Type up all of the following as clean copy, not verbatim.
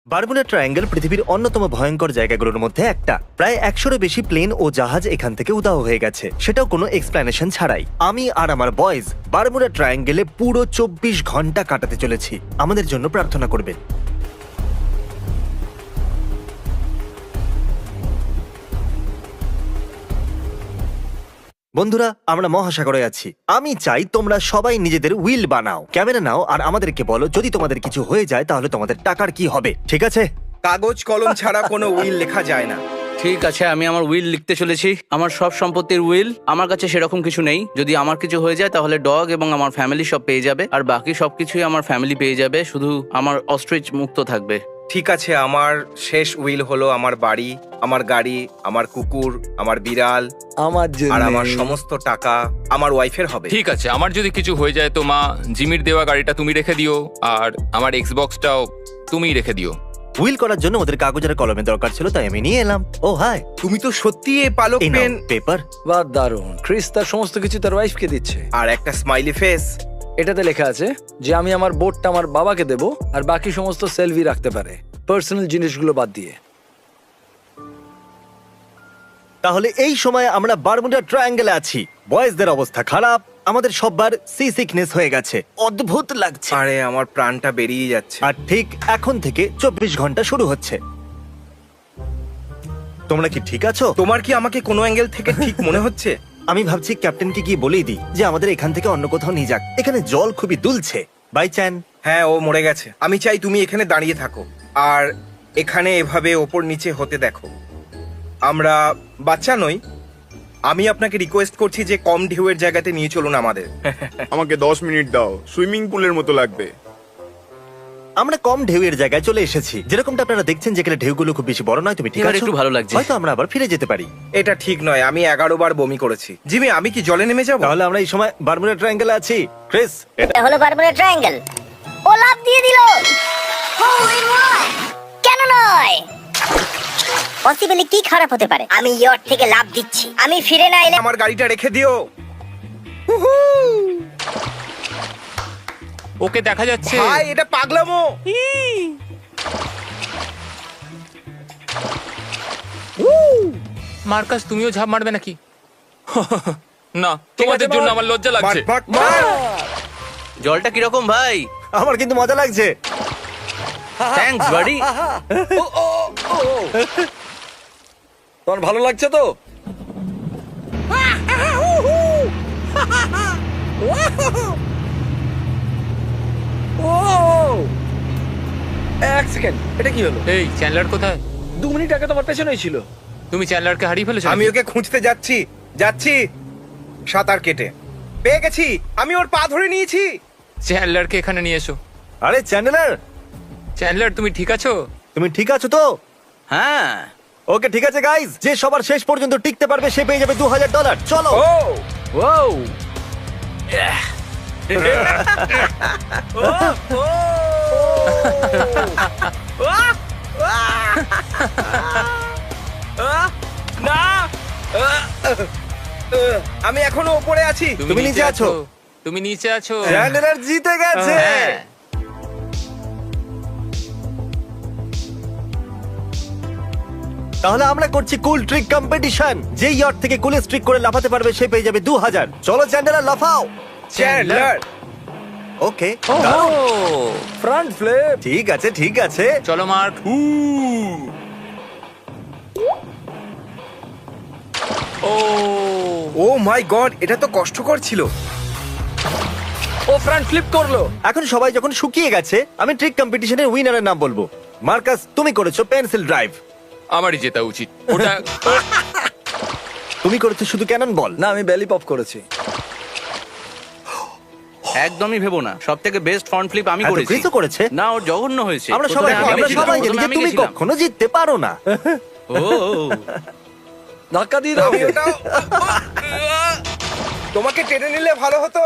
Bermuda triangle পৃথিবীর অন্যতম ভয়ঙ্কর জায়গাগুলোর মধ্যে একটা। প্রায় 100-এরও বেশি প্লেন ও জাহাজ এখান থেকে উধাও হয়ে গেছে, সেটাও কোনো এক্সপ্লেনেশন ছাড়াই। আমি আর আমার বয়েজ বারমুডা ট্রায়াঙ্গেলে পুরো 24 ঘন্টা কাটাতে চলেছি। আমাদের জন্য প্রার্থনা করবেন। বন্ধুরা, আমরা মহাসাগরে আছি। আমি চাই তোমরা সবাই নিজেদের উইল বানাও, ক্যামেরা নাও, আর আমাদেরকে বলো যদি তোমাদের কিছু হয়ে যায় তাহলে তোমাদের টাকার কি হবে, ঠিক আছে? কাগজ কলম ছাড়া কোনো উইল লেখা যায় না। ঠিক আছে, আমি আমার উইল লিখতে চলেছি। আমার সব সম্পত্তির উইল। আমার কাছে সেরকম কিছু নেই। যদি আমার কিছু হয়ে যায় তাহলে ডগ এবং আমার ফ্যামিলি সব পেয়ে যাবে, আর বাকি সবকিছুই আমার ফ্যামিলি পেয়ে যাবে। শুধু আমার অস্ট্রিচ মুক্ত থাকবে। ঠিক আছে, আমার শেষ উইল হলো আমার বাড়ি, আমার গাড়ি, আমার কুকুর, আমার বিড়াল, আমার জন্য আর আমার সমস্ত টাকা আমার ওয়াইফের হবে। ঠিক আছে, আমার যদি কিছু হয়ে যায় তো মা, জিমির দেওয়া গাড়িটা তুমি রেখে দিও, আর আমার এক্সবক্সটাও তুমিই রেখে দিও। উইল করার জন্য ওদের কাগজ আর কলমের দরকার ছিল, তাই আমি নিয়ে এলাম। ও হাই, তুমি তো সত্যি এই পালক এই পেন পেপার। বাহ, দারুণ। ক্রিস তার সমস্ত কিছু তার ওয়াইফকে দিচ্ছে। আর একটা স্মাইলি ফেস। এটাতে লেখা আছে যে আমি আমার বোটটা আমার বাবাকে দেব, আর বাকি সমস্ত সেলভি রাখতে পারে, পার্সোনাল জিনিসগুলো বাদ দিয়ে। তাহলে এই সময় আমরা বারমুডা ট্রায়াঙ্গেলে আছি। বয়েজদের অবস্থা খারাপ, আমাদের সববার সি সিকনেস হয়ে গেছে, অদ্ভুত লাগছে। আরে আমার প্রাণটা বেরিয়ে যাচ্ছে। আর ঠিক এখন থেকে 24 ঘন্টা শুরু হচ্ছে। তোমরা কি ঠিক আছো? তোমার কি আমাকে কোনো অ্যাঙ্গেল থেকে ঠিক মনে হচ্ছে? আমি ভাবছি ক্যাপ্টেনকে গিয়ে বলেই দিই যে আমাদের এখান থেকে অন্য কোথাও নিয়ে যাক। এখানে জল খুবই দুলছে। বাই চ্যান। হ্যাঁ, ও মরে গেছে। আমি চাই তুমি এখানে দাঁড়িয়ে থাকো আর এখানে এভাবে ওপর নিচে হতে দেখো। আমরা বাচ্চা নই। আমি আপনাকে রিকোয়েস্ট করছি যে কম ঢেউয়ের জায়গাতে নিয়ে চলুন আমাদের। আমাকে 10 মিনিট দাও, সুইমিং পুলের মতো লাগবে। আমরা কম ঢেউয়ের জায়গায় চলে এসেছি, যেরকমটা আপনারা দেখছেন, যেখানে ঢেউগুলো খুব বেশি বড় নয়। তুমি ঠিক এবার আছো? একটু ভালো লাগছে। হয়তো আমরা আবার ফিরে যেতে পারি। এটা ঠিক নয়, আমি 11 বার বমি করেছি। জিমি, আমি কি জলে নেমে যাব? তাহলে আমরা এই সময় বারমুডা ট্রায়াঙ্গেলে আছি। ক্রিস, এটা হলো বারমুডা ট্রায়াঙ্গেল। ও লাফ দিয়ে দিল। কেন নয়? পসিবলি কি খারাপ হতে পারে? আমি ইয়ট থেকে লাফ দিচ্ছি। আমি ফিরে না এলে আমার গাড়িটা রেখে দিও। ওকে দেখা যাচ্ছে। ভাই, এটা পাগলামো। মার্কাস, তুমিও ঝাঁপ মারবে নাকি? না, তোমাদের জন্য আমার লজ্জা লাগছে। মার, মার, মার। জলটা কিরকম ভাই? আমার কিন্তু মজা লাগছে। থ্যাঙ্কস বাড়ি। তোমার ভালো লাগছে তো? এক সেকেন্ড, এটা কি হলো? এই চ্যান্ডলার কোথায়? 2 মিনিট আগে তোমার পেছনেই ছিল। তুমি চ্যান্ডলারকে হারিয়ে ফেলেছো আমি নাকি? ওকে খুঁজতে যাচ্ছি যাচ্ছি সাঁতার কেটে পেয়ে গেছি। আমি ওর পা ধরে নিয়েছি। চ্যান্ডলারকে এখানে নিয়ে এসো। আরে চ্যান্ডেলার, চ্যান্ডলার, তুমি ঠিক আছো? তুমি ঠিক আছো তো? হ্যাঁ। ওকে, ঠিক আছে গাইজ, যে সবার শেষ পর্যন্ত টিকতে পারবে সে পেয়ে যাবে $2000। চলো। ও না, আমি এখনো উপরে আছি। তুমি নিচে আছো। তুমি নিচে আছো। চ্যান্ডেলার জিতে গেছে। হ্যাঁ। তাহলে আমরা করছি কুল ট্রিক কম্পিটিশন। যে ইয়ট থেকে কুলেস্ট ট্রিক করে লাফাতে পারবে সে পেয়ে যাবে 2000। চলো চ্যান্ডেলার, লাফাও। চ্যান্ডলার, ওকে, ও ফ্রন্ট ফ্লিপ। ঠিক আছে ঠিক আছে। চলো মার্ক। ও ও মাই গড, এটা তো কষ্টকর ছিল। ও ফ্রন্ট ফ্লিপ করলো। এখন সবাই যখন শুকিয়ে গেছে, আমি ট্রিক কম্পিটিশনের উইনারের নাম বলবো। মার্কাস, তুমি করেছো পেন্সিল ড্রাইভ। আমারই জেতা উচিত। ওটা তুমি করেছো শুধু ক্যানন বল। না, আমি বেলি পপ করেছি। একদমই ভেবো না, সব থেকে বেস্ট ফ্রন্ট ফ্লিপ আমি এত করেছি। ক্রিসও করেছে। না, ওর জঘন্য হয়েছে। আমরা প্রথমে সবাই আমি আমরা গেছিলাম, সবাই জানি প্রথমে যে আমি তুমি গেছিলাম। কখনো জিততে পারো না। ও ধাক্কা দিয়ে দাও। আমি ওটাও তোমাকে টেনে নিলে ভালো হতো।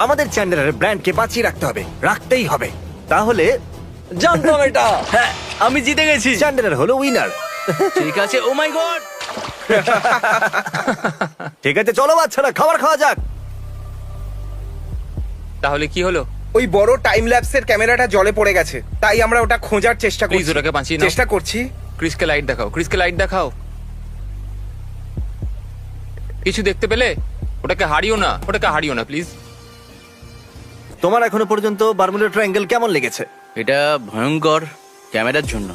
আমাদের চ্যান্ডেলারের ব্র্যান্ডকে বাঁচিয়ে রাখতে হবে, রাখতেই হবে। তাহলে জানতাম এটা। হ্যাঁ, আমি জিতে গেছি। চ্যান্ডেলার হলো উইনার। ঠিক আছে। ও মাই গড। ঠিক আছে, চলো বাচ্চারা, খাবার খাওয়া যাক। তাহলে কি হলো? ওই বড় টাইম ল্যাপসের ক্যামেরাটা জলে পড়ে গেছে, তাই আমরা ওটা খোঁজার চেষ্টা প্লিজ করছি। ওটাকে বাঁচিয়ে নাও। চেষ্টা করছি। ক্রিসকে লাইট দেখাও, ক্রিসকে লাইট দেখাও। কিছু দেখতে পেলে? ওটাকে হারিও না, ওটাকে হারিও না প্লিজ। তোমার এখনো পর্যন্ত বারমুডা ট্রায়াঙ্গেল কেমন লেগেছে? এটা ভয়ঙ্কর ক্যামেরার জন্য।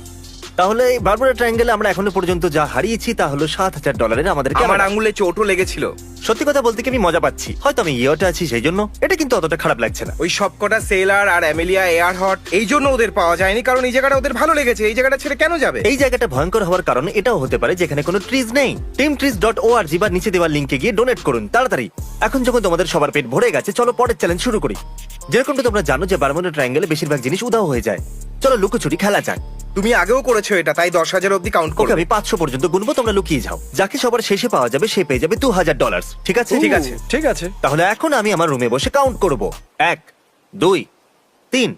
তাহলে এই বারমুডা ট্রায়াঙ্গেলে আমরা এখনো পর্যন্ত যা হারিয়েছি তা হলো $7,000 আমাদের আমার ক্যামেরা। আঙুলে চোটও লেগেছিল। সত্যি কথা বলতে কি আমি মজা পাচ্ছি, হয়তো আমি ইয়েটা আছি সেই জন্য। এটা কিন্তু অতটা খারাপ লাগছে না। ওই সবকটা সেলার আর অ্যামেলিয়া এয়ার হট এই জন্য ওদের পাওয়া যায়নি, কারণ এই জায়গাটা ওদের ভালো লেগেছে। এই জায়গাটা ছেড়ে কেন যাবে? এই জায়গাটা ভয়ঙ্কর হওয়ার কারণ এটাও হতে পারে যেখানে কোনো ট্রিজ নেই। teamtrees.org বা নিচে দেওয়া লিংকে গিয়ে ডোনেট করুন তাড়াতাড়ি। এখন যখন তোমাদের সবার পেট ভরে গেছে, চলো পরের চ্যালেঞ্জ শুরু করি। যেরকমটা তোমরা জানো যে বারমুডা ট্রায়াঙ্গেলে বেশিরভাগ জিনিস উধাও হয়ে যায়। চলো লুকোচুরি খেলা যাক। তুমি আগেও করেছো এটা, তাই 10,000 অব্দি কাউন্ট ওকে, করো। আমি 500 পর্যন্ত গুনবো, তোমরা লুকিয়ে যাও। যাকে সবার শেষে পাওয়া যাবে সে পেয়ে যাবে $2,000। ঠিক আছে? ঠিক আছে। ঠিক আছে। তাহলে এখন আমি আমার রুমে বসে কাউন্ট করব। 1 2 3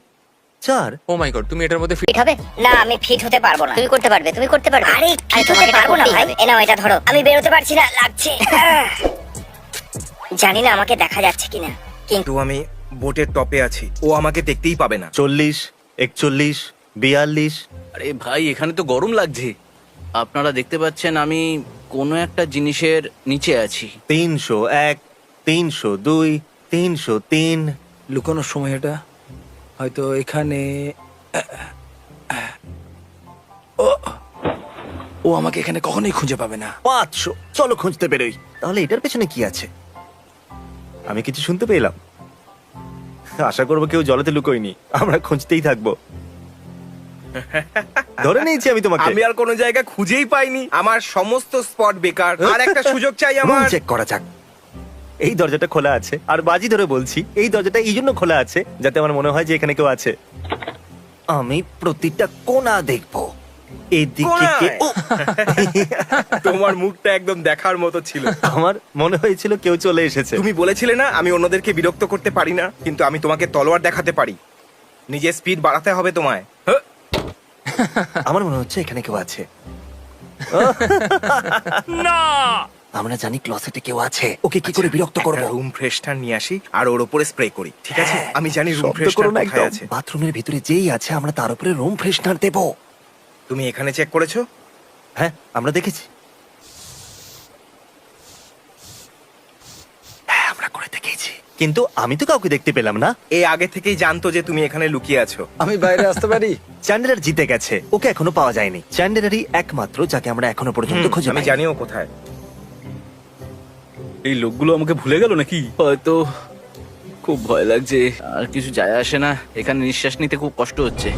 4। ও মাই গড, তুমি এটার মধ্যে ফিট হবে না? আমি ফিট হতে পারবো না। তুমি করতে পারবে, তুমি করতে পারবে। আরে ফিট হতে পারবো না ভাই। এ নাও এটা ধরো। আমি বেরোতে পারছি না, লাগছে। জানি না আমাকে দেখা যাচ্ছে কিনা, কিন্তু কিন্তু আমি বোটের টপে আছি, ও আমাকে দেখতেই পাবে না। 40 41 42। আরে ভাই, এখানে তো গরম লাগছে। আপনারা দেখতে পাচ্ছেন আমি কোনো একটা জিনিসের নিচে আছি। 301 302 303। লুকানোর সময় এটা হয়তো এখানে। ও আমাকে এখানে কখনোই খুঁজে পাবে না। 500। চলো খুঁজতে বেরোই। তাহলে এটার পেছনে কি আছে? আমি কিছু শুনতে পেলাম। আশা করবো কেউ জলেতে লুকোয়নি। আমরা খুঁজতেই থাকবো। ধরে নিয়েছি আমি তোমাকে। আমি আর কোনো জায়গা খুঁজেই পাইনি। আমার সমস্ত স্পট বেকার। আর একটা সুযোগ চাই রুম আমার। চেক করা যাক। এই দরজাটা খোলা আছে, আর বাজি ধরে বলছি এই দরজাটা এই জন্য খোলা আছে যাতে আমার মনে হয় যে এখানে কেউ আছে। আমি প্রতিটা কোণা দেখবো। এদিকে কে? ও! তোমার মুখটা একদম দেখার মতো ছিল। আমার মনে হয়েছিল কেউ চলে এসেছে। তুমি বলেছিলে না আমি অন্যদেরকে বিরক্ত করতে পারি না, কিন্তু আমি তোমাকে তলোয়ার দেখাতে পারি। নিজের স্পিড বাড়াতে হবে তোমায়। আমার মনে হচ্ছে এখানে কেউ আছে। না। আমরা জানি ক্লসেটে কেউ আছে। ওকে কি করে বিরক্ত করব? রুম ফ্রেশনার নিয়ে আসি আর ওর উপরে স্প্রে করি, ঠিক আছে? হ্যাঁ, আমি জানি রুম শব্দ করো ফ্রেশনার না কোথায় একদম। আছে। বাথরুমের ভিতরে যেই আছে আমরা তার উপরে রুম ফ্রেশনার দেব। তুমি এখানে চেক করেছো? হ্যাঁ, আমরা দেখেছি। হ্যাঁ, আমরা করে দেখেছি, কিন্তু আমি তো কাউকে দেখতে পেলাম না। এ আগে থেকেই জানতো যে তুমি এখানে লুকিয়ে আছো। আমি বাইরে আসতে পারি? চ্যান্ডেলার জিতে গেছে, ওকে এখনো পাওয়া যায়নি। চ্যান্ডেলারই একমাত্র যাকে আমরা এখনো পর্যন্ত খুঁজে আমি পাইনি। জানিও কোথায়। এই লোকগুলো আমাকে ভুলে গেল নাকি? হয়তো। খুব ভয় লাগছে। আর কিছু যায় আসে না, এখানে নিঃশ্বাস নিতে খুব কষ্ট হচ্ছে।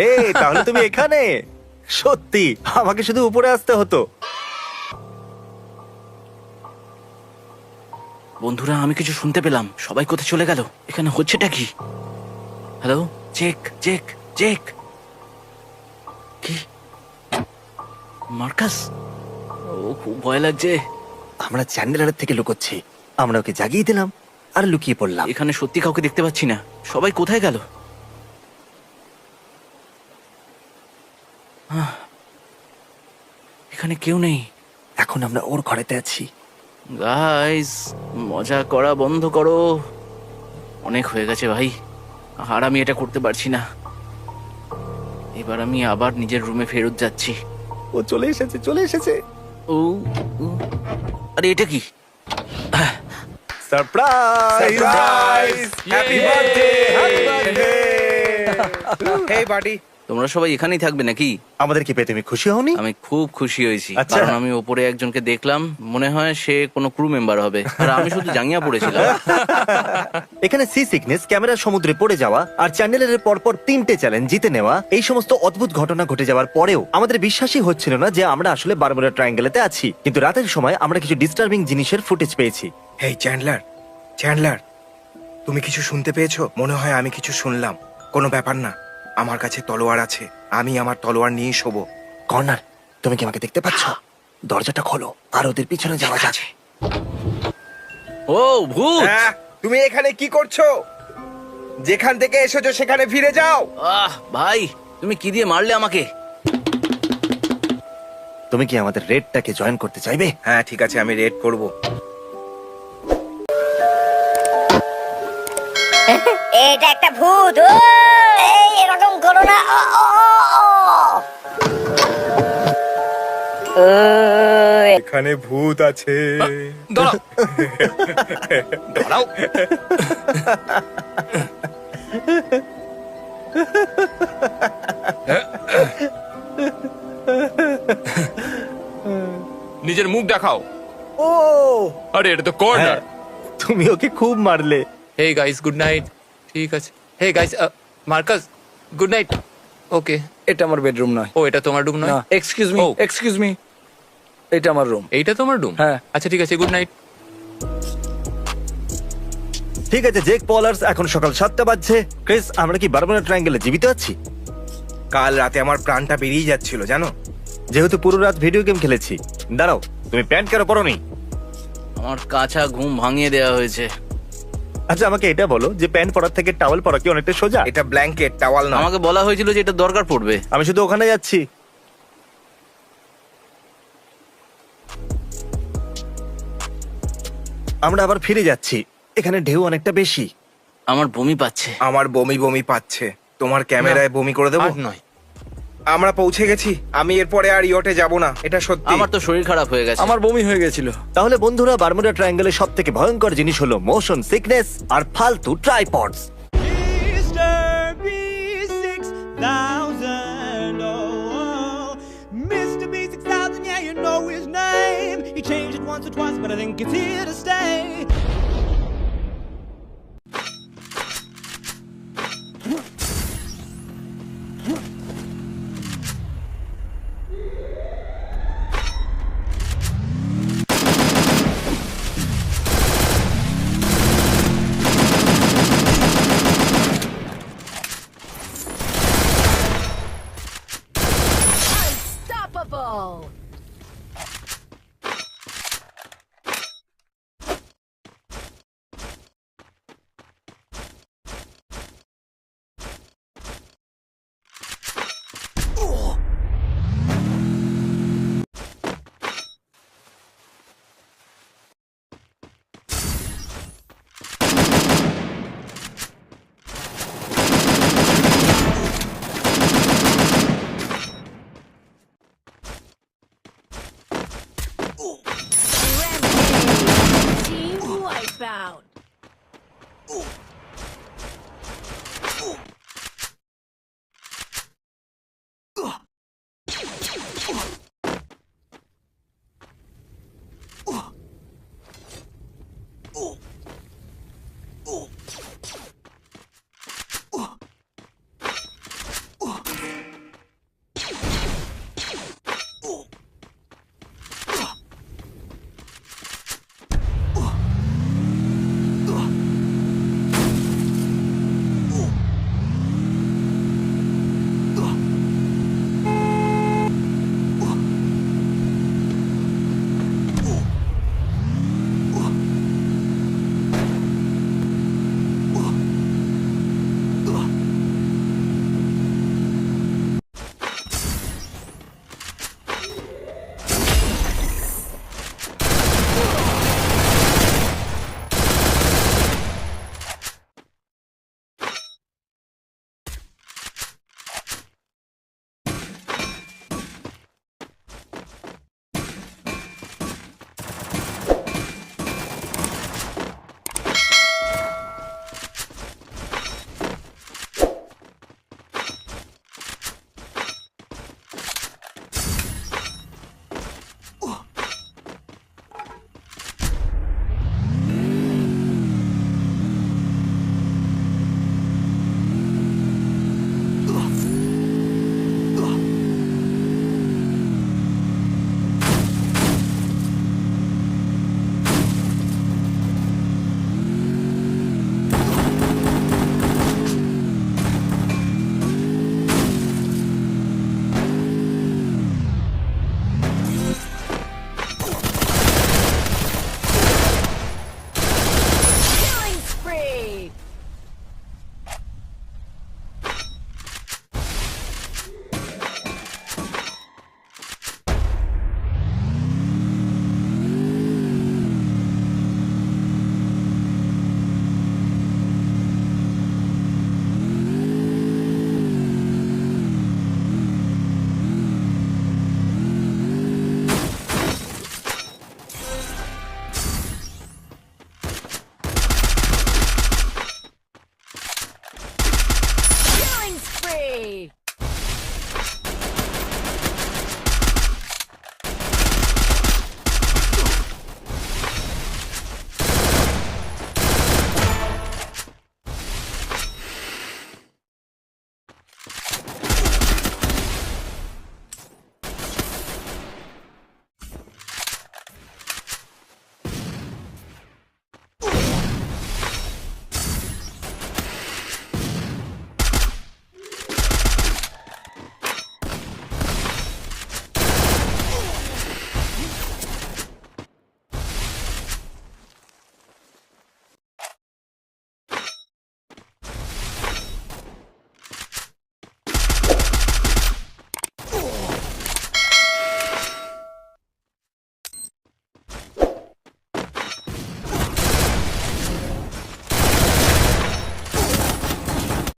এই, তাহলে তুমি এখানে? সত্যি আমাকে শুধু উপরে আসতে হতো। বন্ধুরা, আমি কিছু শুনতে পেলাম। সবাই কোথায় চলে গেল? এখানে হচ্ছেটা কি? Hello, check check check. কি? মার্কাস? ও, খুব ভয় লাগছে। আমরা চ্যান্ডেলারের থেকে লুকোচ্ছি। আমরা ওকে জাগিয়ে দিলাম আর লুকিয়ে পড়লাম। এখানে সত্যি কাউকে দেখতে পাচ্ছি না। সবাই কোথায় গেল? এখানে কেউ নেই। এখন আমরা ওর ঘরেতে আছি। গাইস, মজা করা বন্ধ করো। অনেক হয়ে গেছে ভাই, আর আমি এটা করতে পারছি না। এবার আমি আবার নিজের রুমে ফেরত যাচ্ছি। ও চলে এসেছে, চলে এসেছে। ও, ও, আরে এটা কি? Surprise! Surprise! Happy birthday! Happy birthday! Hey buddy. তোমরা সবাই এখানেই থাকবে নাকি? আমাদেরকে পেয়ে তুমি খুশি হওনি? আমি খুব খুশি হয়েছি, আচ্ছা। কারণ আমি ওপরে একজনকে দেখলাম, মনে হয় সে কোনো ক্রু মেম্বার হবে, আর আমি শুধু জাঙ্গিয়া পড়েছিলাম। এখানে সি সিকনেস, ক্যামেরা সমুদ্রে পড়ে যাওয়া, আর চ্যান্ডেলের পরপর 3টে চ্যালেঞ্জ জিতে নেওয়া, এই সমস্ত অদ্ভুত ঘটনা ঘটে যাওয়ার পরেও আমাদের বিশ্বাসই হচ্ছিল না যে আমরা আসলে বারমুডা ট্রায়াঙ্গেলেতে আছি। কিন্তু রাতের সময় আমরা কিছু ডিস্টার্বিং জিনিসের ফুটেজ পেয়েছি। হেই চ্যান্ডলার, চ্যান্ডলার, তুমি কিছু শুনতে পেয়েছো? মনে হয় আমি কিছু শুনলাম। কোনো ব্যাপার না, আমার কাছে তলোয়ার আছে। আমি আমার তলোয়ার নিয়ে শোবো। কর্নার, তুমি কি আমাকে দেখতে পাচ্ছ? দরজাটা খোলো আর ওদের পিছনে যাওয়া যাচ্ছে। ও ভূত! হ্যাঁ, তুমি এখানে কি করছো? যেখান থেকে এসেছো সেখানে ফিরে যাও। আহ ভাই, তুমি কি দিয়ে মারলে আমাকে? তুমি কি আমাদের রেডটাকে জয়েন করতে চাইবে? হ্যাঁ ঠিক আছে, আমি রেড করব। এটা একটা ভূত। ও! এই এরকম করো না। ও! এখানে ভূত আছে। দাঁড়াও দাঁড়াও নিজের মুখ দেখাও। ও আরে এটা তো কর্নার। হ্যাঁ, তুমি ওকে খুব মারলে। Hey guys good night. ঠিক আছে। Hey guys Marcus good night. Okay. এটা আমার বেডরুম নয়। ও এটা তোমার রুম নয়? না, ও। এক্সকিউজ মি, এটা আমার রুম। এইটা তোমার রুম? হ্যাঁ। আচ্ছা ঠিক আছে, গুড নাইট। ঠিক আছে জেক পলার্স, এখন সকাল 7টা বাজছে। ক্রিস, আমরা কি বারমুডা ট্রায়াঙ্গেলে জীবিত আছি? কাল রাতে আমার প্রাণটা বেরিয়ে যাচ্ছিল জানো। যেহেতু পুরো রাত ভিডিও গেম খেলেছি। দাঁড়াও, তুমি প্যান্ট কেন পরোনি? আমার কাঁচা ঘুম ভাঙিয়ে দেওয়া হয়েছে। আচ্ছা আমাকে এটা বলো যে প্যান্ট পরার থেকে টাওয়েল পরা কি অনেকটা সোজা? এটা ব্ল্যাঙ্কেট, টাওয়াল না। আমাকে বলা হয়েছিল যে এটা দরকার পড়বে। আমি শুধু ওখানে যাচ্ছি। আমরা আবার ফিরে যাচ্ছি। এখানে ঢেউ অনেকটা বেশি। আমার বমি পাচ্ছে। আমার বমি বমি পাচ্ছে। তোমার ক্যামেরায় বমি করে দেবো? আর নয়। আমরা পৌঁছে গেছি। আমি এরপরে আর ইয়টে যাব না, এটা সত্যি। আমার তো শরীর খারাপ হয়ে গেছে। আমার বমি হয়ে গেছিল। তাহলে বন্ধুরা, বারমুডা ট্রায়াঙ্গেলের সব থেকে ভয়ঙ্কর জিনিস হলো মোশন সিকনেস আর ফালতু tripods. Mr. B6000, oh, Mr. B6000, yeah, you know his name. He changed it once or twice, but I think it's here to stay. Unstoppable!